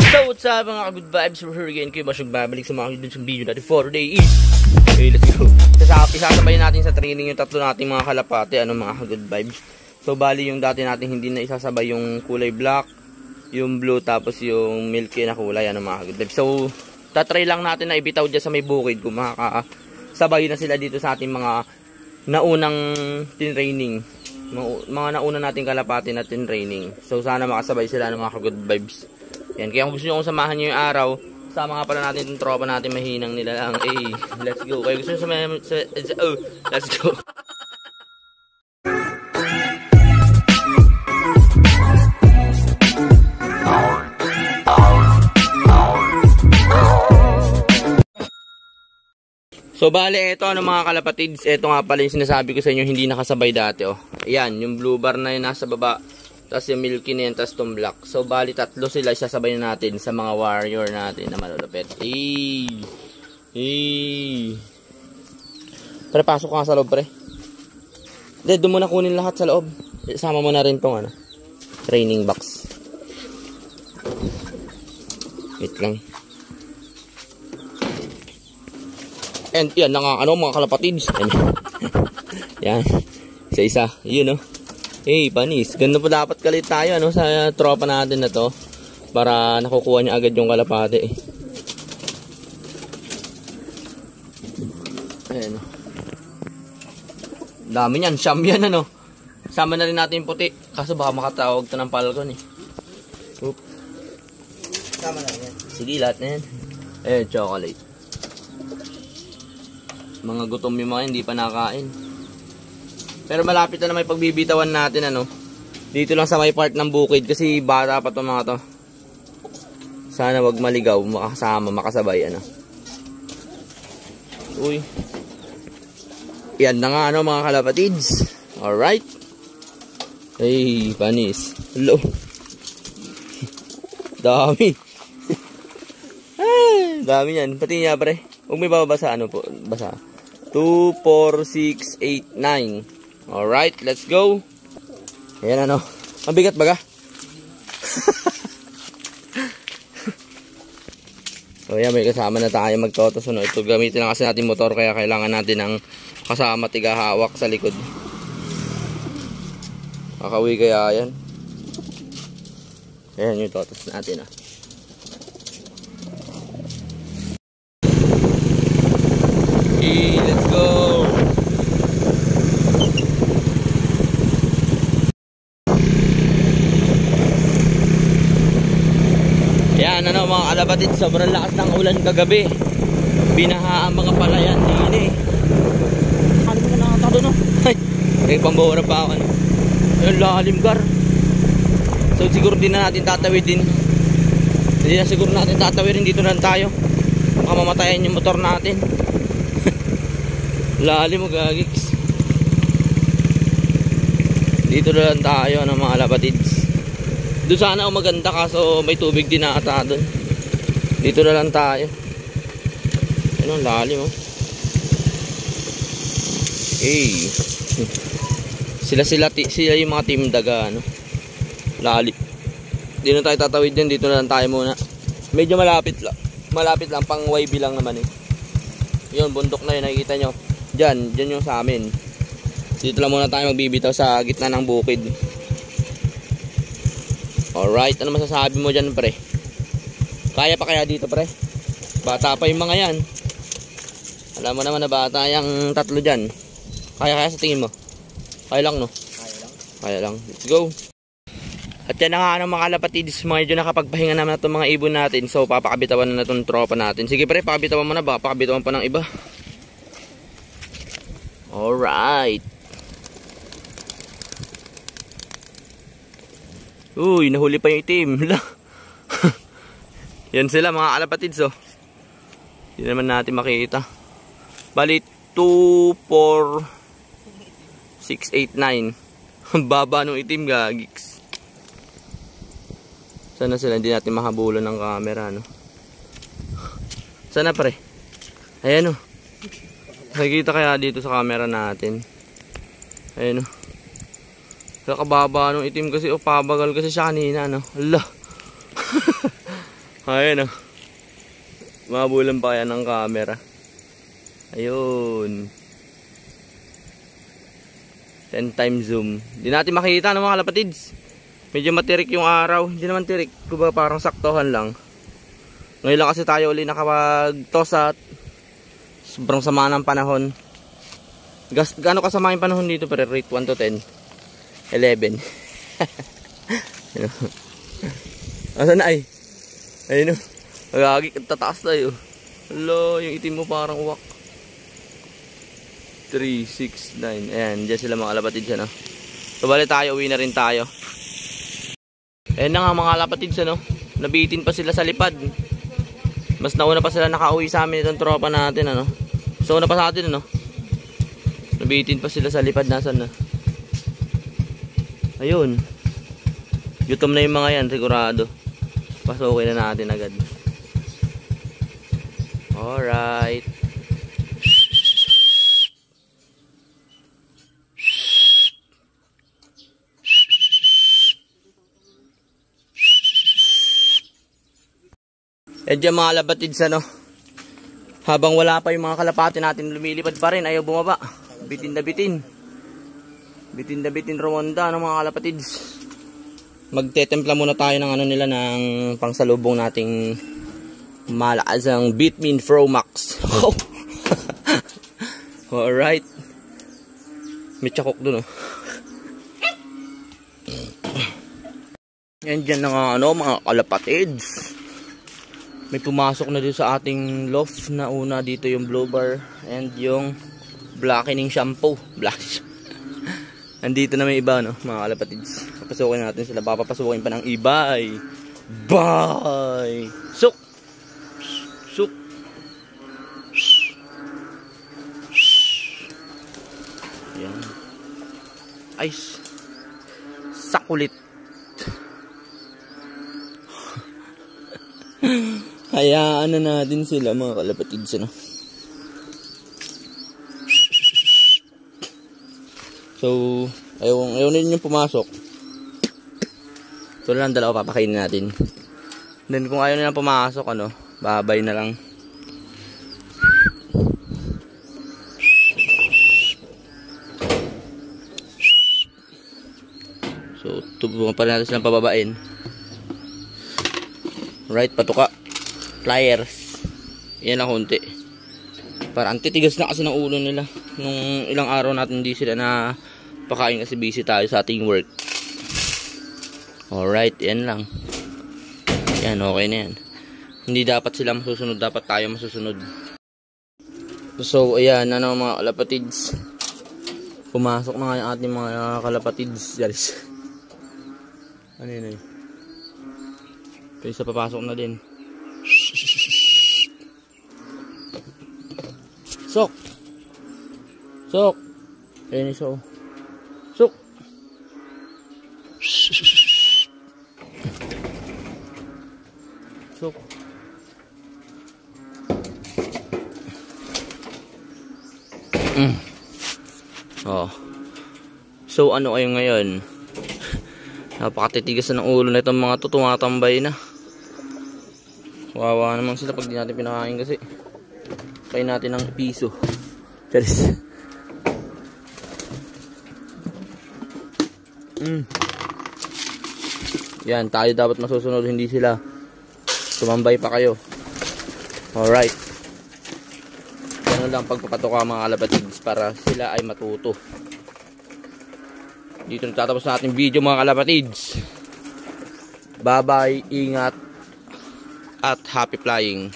So what's up mga good vibes, we're here again kayo masyong babalik sa mga video natin for today is okay, let's go. Isasabayin natin sa training yung tatlo nating mga kalapate, mga good vibes. So bali yung dati natin hindi na isasabay yung kulay black, yung blue, tapos yung milky na kulay, mga good vibes. So tatry lang natin na ibitaw dyan sa may bukid kung makakasabay na sila dito sa ating mga naunang training, mga nauna nating kalapate na training. So sana makasabay sila ng mga good vibes. Yan, kaya kung gusto nyo samahan nyo yung araw, sama nga pala natin itong tropa natin, mahinang nila lang. Let's go. Kaya gusto nyo samahan, let's go. So bale, ito mga kalapatids, ito nga pala yung sinasabi ko sa inyo, hindi nakasabay dati. Ayan, yung blue bar na yun nasa baba. Tapos yung milky na yan, tapos itong black. So, bali tatlo sila, isasabay na natin sa mga warrior natin na malulupit. Pre, pasok ka nga sa loob, pre. Hindi, doon mo na kunin lahat sa loob. Isama mo na rin itong training box. Wait lang. And yan na nga, mga kalapatids. Yan. Isa-isa. Yun, panis. Ganun po dapat kalit tayo sa tropa natin na to. Para nakukuha niya agad yung kalapate. Ayan. Dami niyan. Siyam yan Sama na rin natin yung puti. Kaso baka makatawag to ng palkon Oop. Sama na yan. Sige, lahat na yan. Chocolate. Mga gutom yung mga hindi pa nakain. Pero malapit na may pagbibitawan natin dito lang sa may part ng bukid kasi bata pa to mga to. Sana wag maligaw, makasama, makasabay Uy. Yan na nga mga kalapatids. Alright. Panis. Hello. Dami. Dami yan. Pati niya pre. Huwag may babasa po. Basa. 2, 4, 6, 8, 9. Alright, let's go. Ayan mabigat baga. So yan, may kasama na tayo magtotos. Ito gamitin lang kasi natin motor, kaya kailangan natin ng kasama tigahawak sa likod. Kakawi kaya yan. Ayan yung totos natin let's go. Yan mga kalapatid, sobrang lakas ng ulan kagabi. Binaha ang mga palayan. Ano mo na nakatato may pambawara pa ako yung lalim gar. So siguro din na natin tatawidin. Hindi na siguro natin tatawidin, dito na tayo. Baka mamatayan yung motor natin. Lalim mo gagiks. Dito na lang tayo mga kalapatids. Doon sana maganda kaso may tubig din ata doon. Dito na lang tayo. Ayun, lalim Sila yung mga team daga lalim. Dito na tayo tatawid din, dito na lang tayo muna. Medyo malapit lang, pang YB lang naman Yun, bundok na yun, nakikita nyo. Diyan yung sa amin. Dito lang muna tayo magbibitaw sa gitna ng bukid. Alright, ano masasabi mo dyan pre? Kaya pa kaya dito pre? Bata pa yung mga yan. Alam mo naman na bata yung tatlo dyan. Kaya sa tingin mo? Kaya lang Kaya lang. Let's go. At yan na nga mga kalapatids, medyo nakapagpahinga naman na itong mga ibon natin. So papakabitawan na itong tropa natin. Sige pre, pakabitawan mo na, baka pakabitawan pa ng iba. Alright. Uy, nahuli pa yung itim. Yan sila mga kalapatids Hindi naman natin makita. Bali 2, 4, 6, 8, 9. Baba nung itim gagiks. Sana sila, hindi natin mahabulan ng camera Sana pre. Ayan nakikita kaya dito sa camera natin. Ayan Kakababa nung itim kasi pabagal kasi siya kanina Hala. Ayun, oh. Mabulan pa kaya ng camera. Ayun. 10 times zoom. Hindi natin makita ng mga kalapatids. Medyo matirik yung araw. Hindi naman tirik. Kuba parang saktohan lang. Ngayon lang kasi tayo uli nakapag-toss at sobrang sama ng panahon. Gaano kasama yung panahon dito? Pero rate 1 to 10. 11. Asan na ay? Ayun o. Magagig. Tataas tayo. Hello. Yung itim mo parang uwak. 3, 6, 9. Ayan. Diyan sila mga kalapatids. Ano? So bali tayo. Uwi na rin tayo. Ayan na nga mga kalapatids. Ano? Nabitin pa sila sa lipad. Mas nauna pa sila nakauwi sa amin itong tropa natin. Ano? So una pa sa atin. Ano? Nabitin pa sila sa lipad. Nasaan na? Ayun. Gutom na yung mga yan. Sigurado. Pasukin na natin agad. Alright. Eh dyan mga kalapatids, ano, habang wala pa yung mga kalapati natin, lumilipad pa rin, ayaw bumaba. Bitin na bitin. Bitin na bitin Rwanda, ano mga kalapatids. Magtetempla muna tayo ng ano nila, ng pangsalubong nating malakas Bitmin Pro Max. Alright. May tsakok dun, oh. Yan dyan na nga, ano, mga kalapatids. May pumasok na dito sa ating loft na una dito yung blow bar and yung blackening shampoo. Andito na may iba, no, mga kalapatids. Papasukin natin sila. Papapasukin pa ng iba ay bye! Suk! Suk! Yan. Ice. Sakulit. Hayaan na natin sila mga kalapatids, ano. So, ayaw na yung pumasok. Ito lang dalawa papakainin natin. Then kung ayaw na pumasok, ano, babay na lang. So, tubuhan pa rin natin silang pababain. Right, patuka. Pliers. Yan lang konti. Parang titigas na kasi ng ulo nila. Nung ilang araw natin hindi sila na pakain kasi busy tayo sa ating work. Alright, yan lang. Yan, okay na yan. Hindi dapat sila masusunod, dapat tayo masusunod. So, ayan, ano mga kalapatids. Pumasok na nga yung ating mga kalapatids. Yaris. Ano yun eh? Kaya isa papasok na din. Sok! Sok! Ayun iso. Sok! Sok! Oh. So ano kayo ngayon? Napakatitigas na ng ulo na itong mga to, tumatambay na. Wawa naman sila pag di natin pinakain kasi. Kain natin ng piso. Charis. Yan, tayo dapat masusunod, hindi sila. Tumambay pa kayo. Alright. Ganun lang pagpapatuka mga kalapatids para sila ay matuto. Dito nagtatapos na ating video mga kalapatids. Bye bye, ingat at happy flying.